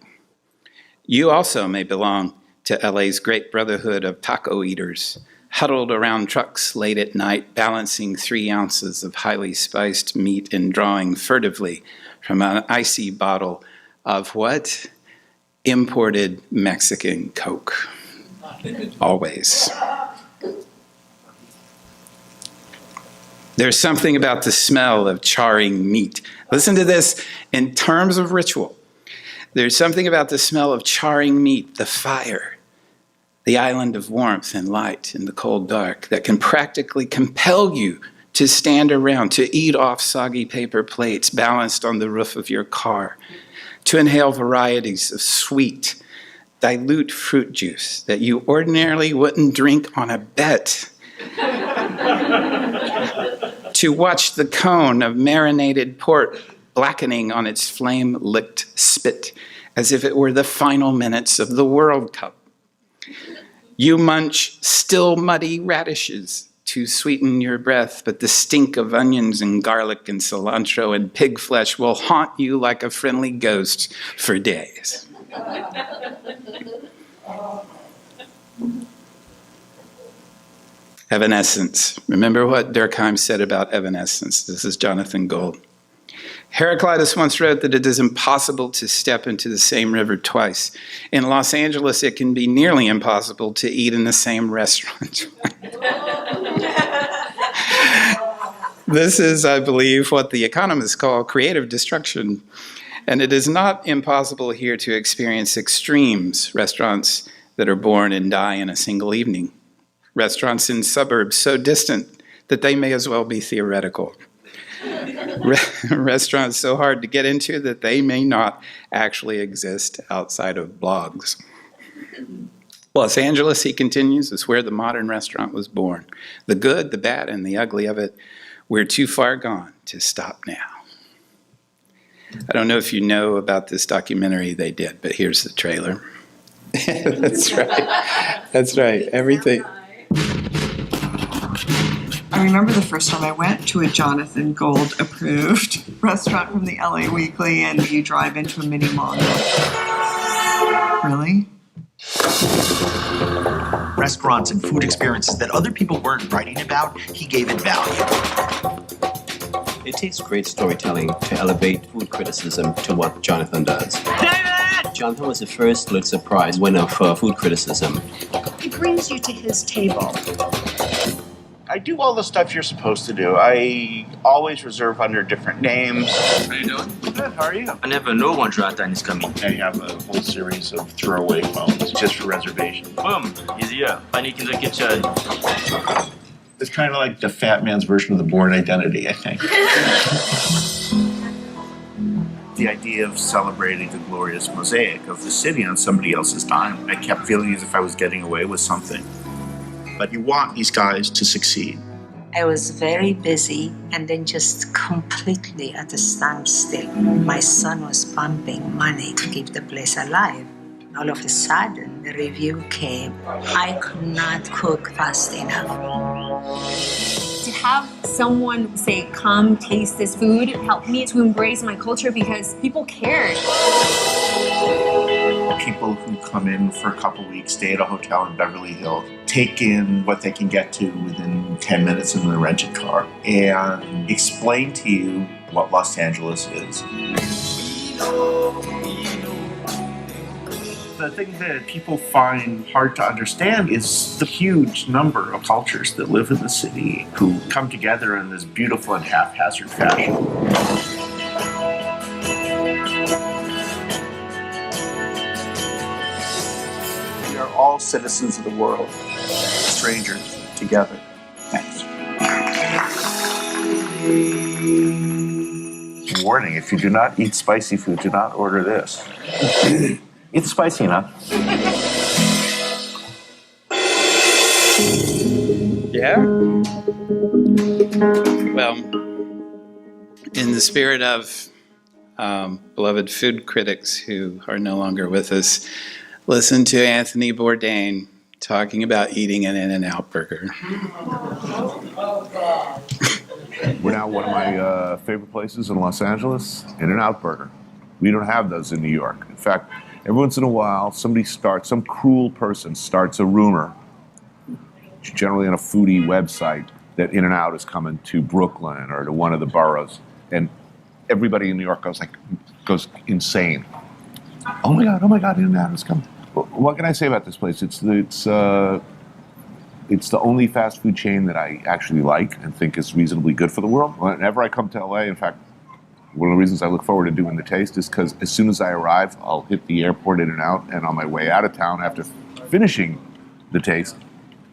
You also may belong to LA's great brotherhood of taco eaters, huddled around trucks late at night, balancing 3 ounces of highly spiced meat and drawing furtively from an icy bottle of what? Imported Mexican Coke. Always. There's something about the smell of charring meat. Listen to this in terms of ritual. There's something about the smell of charring meat, the fire, the island of warmth and light in the cold dark that can practically compel you to stand around, to eat off soggy paper plates balanced on the roof of your car, to inhale varieties of sweet, dilute fruit juice that you ordinarily wouldn't drink on a bet, to watch the cone of marinated pork blackening on its flame-licked spit as if it were the final minutes of the World Cup. You munch still muddy radishes to sweeten your breath, but the stink of onions and garlic and cilantro and pig flesh will haunt you like a friendly ghost for days. Evanescence. Remember what Durkheim said about evanescence. This is Jonathan Gold. Heraclitus once wrote that it is impossible to step into the same river twice. In Los Angeles, it can be nearly impossible to eat in the same restaurant. This is, I believe, what the economists call creative destruction. And it is not impossible here to experience extremes, restaurants that are born and die in a single evening, restaurants in suburbs so distant that they may as well be theoretical, restaurants so hard to get into that they may not actually exist outside of blogs. Los Angeles, he continues, is where the modern restaurant was born. The good, the bad, and the ugly of it, we're too far gone to stop now. I don't know if you know about this documentary they did, but here's the trailer. That's right. That's right. Everything. I remember the first time I went to a Jonathan Gold approved restaurant from the LA Weekly, and you drive into a mini mall. Really? Restaurants and food experiences that other people weren't writing about, he gave it value. It takes great storytelling to elevate food criticism to what Jonathan does. David! Jonathan was the first Pulitzer Prize winner for food criticism. He brings you to his table. I do all the stuff you're supposed to do. I always reserve under different names. How you doing? Good, how are you? I never know when Jonathan is coming. I have a whole series of throwaway phones just for reservations. Boom, easy up. Panic in the kitchen. It's kind of like the fat man's version of the Bourne Identity, I think. The idea of celebrating the glorious mosaic of the city on somebody else's time, I kept feeling as if I was getting away with something. But you want these guys to succeed. I was very busy and then just completely at a standstill. My son was pumping money to keep the place alive. All of a sudden, the review came. I could not cook fast enough. To have someone say, come taste this food, helped me to embrace my culture because people cared. People who come in for a couple weeks, stay at a hotel in Beverly Hills, take in what they can get to within 10 minutes in the rented car, and explain to you what Los Angeles is. The thing that people find hard to understand is the huge number of cultures that live in the city who come together in this beautiful and haphazard fashion. We are all citizens of the world, strangers together. Thanks. Warning, if you do not eat spicy food, do not order this. It's spicy enough. Yeah? Well, in the spirit of beloved food critics who are no longer with us, Listen to Anthony Bourdain talking about eating an In-N-Out burger. We're now one of my favorite places in Los Angeles, In-N-Out Burger. We don't have those in New York. In fact, every once in a while, some cruel person starts a rumor, generally on a foodie website, that In-N-Out is coming to Brooklyn or to one of the boroughs, and everybody in New York goes insane. Oh my God, In-N-Out is coming. What can I say about this place? It's the only fast food chain that I actually like and think is reasonably good for the world. Whenever I come to LA, in fact, one of the reasons I look forward to doing the taste is because as soon as I arrive, I'll hit the airport In-N-Out, and on my way out of town, after finishing the taste,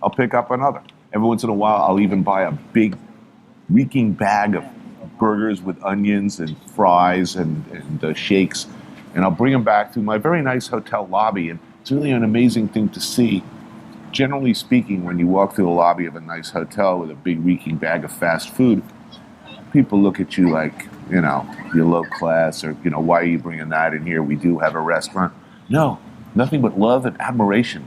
I'll pick up another. Every once in a while, I'll even buy a big reeking bag of burgers with onions and fries and shakes, and I'll bring them back to my very nice hotel lobby, and it's really an amazing thing to see. Generally speaking, when you walk through the lobby of a nice hotel with a big reeking bag of fast food, people look at you like, you're low class, or, why are you bringing that in here? We do have a restaurant. No, nothing but love and admiration.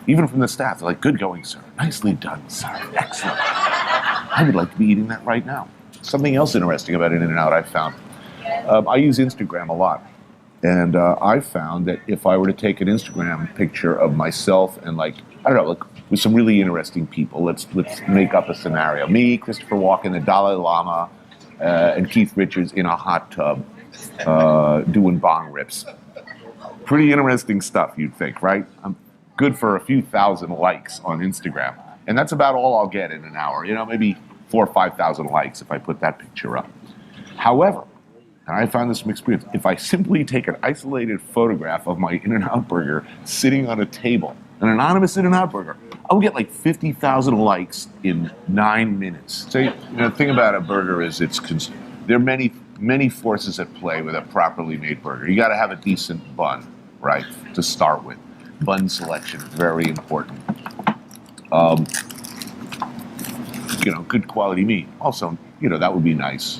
Even from the staff, they're like, good going, sir. Nicely done, sir. Excellent. I would like to be eating that right now. Something else interesting about In-N-Out I found. I use Instagram a lot. And I found that if I were to take an Instagram picture of myself and with some really interesting people, let's make up a scenario. Me, Christopher Walken, the Dalai Lama, and Keith Richards in a hot tub doing bong rips. Pretty interesting stuff, you'd think, right? I'm good for a few thousand likes on Instagram. And that's about all I'll get in an hour. Maybe 4,000 or 5,000 likes if I put that picture up. However, and I found this from experience, if I simply take an isolated photograph of my In-N-Out burger sitting on a table, an anonymous In-N-Out burger, I'll get like 50,000 likes in 9 minutes. So, the thing about a burger is there are many forces at play with a properly made burger. You got to have a decent bun, right, to start with. Bun selection, very important. Good quality meat. Also, that would be nice.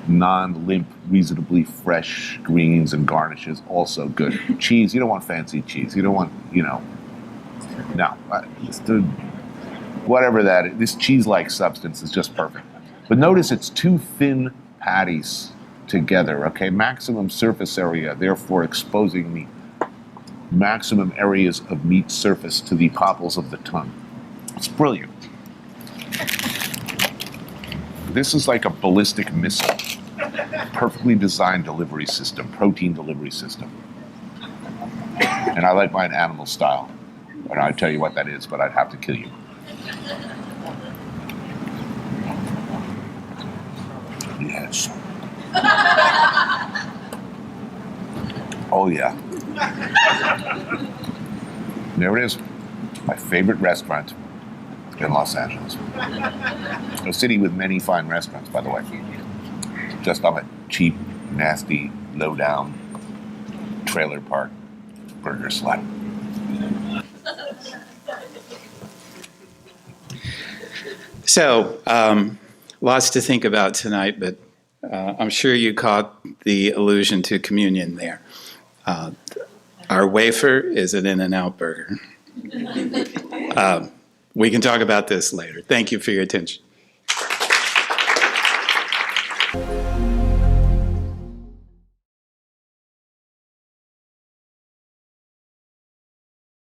Non-limp, reasonably fresh greens and garnishes, also good. Cheese, you don't want fancy cheese. You don't want, no. Whatever that is, this cheese-like substance is just perfect. But notice it's two thin patties together, okay? Maximum surface area, therefore exposing the maximum areas of meat surface to the popples of the tongue. It's brilliant. This is like a ballistic missile. Perfectly designed delivery system, protein delivery system. And I like mine animal style. And I'd tell you what that is, but I'd have to kill you. Yes. Oh, yeah. There it is. My favorite restaurant in Los Angeles. A city with many fine restaurants, by the way. Just on a cheap, nasty, low-down trailer park burger slut. So, lots to think about tonight, but I'm sure you caught the allusion to communion there. Our wafer is an In-N-Out burger. We can talk about this later. Thank you for your attention.